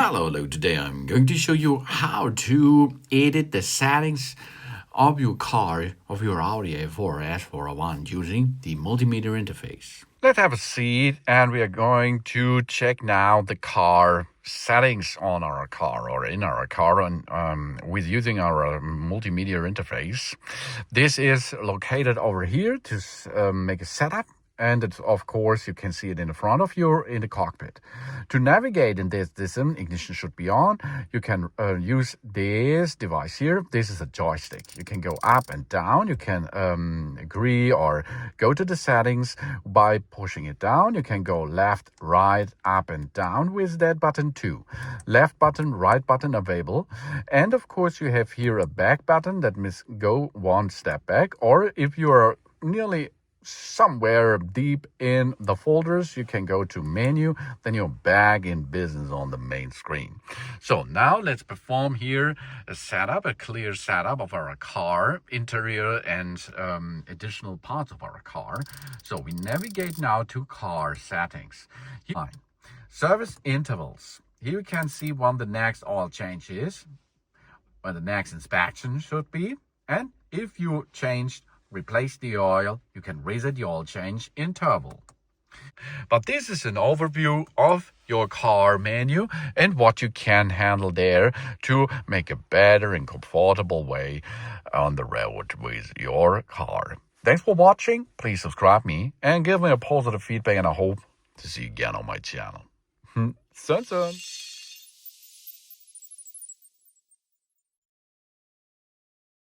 Hello, today I'm going to show you how to edit the settings of your car, of your Audi A4 S401 using the multimedia interface. Let's have a seat and we are going to check now the car settings on our car or in our car with using our multimedia interface. This is located over here to make a setup. And it's, of course, you can see it in the front of you in the cockpit. To navigate in this ignition should be on. You can use this device here. This is a joystick. You can go up and down. You can agree or go to the settings by pushing it down. You can go left, right, up and down with that button too. Left button, right button available. And of course, you have here a back button that means go one step back. Or if you are nearly somewhere deep in the folders, you can go to menu, then you're back in business on the main screen. So now let's perform here a clear setup of our car, interior and additional parts of our car. So we navigate now to car settings. Service intervals. Here you can see when the next oil change is, when the next inspection should be, and if you changed replace the oil, you can reset the oil change interval. But this is an overview of your car menu and what you can handle there to make a better and comfortable way on the road with your car. Thanks for watching. Please subscribe me and give me a positive feedback, and I hope to see you again on my channel. Sun.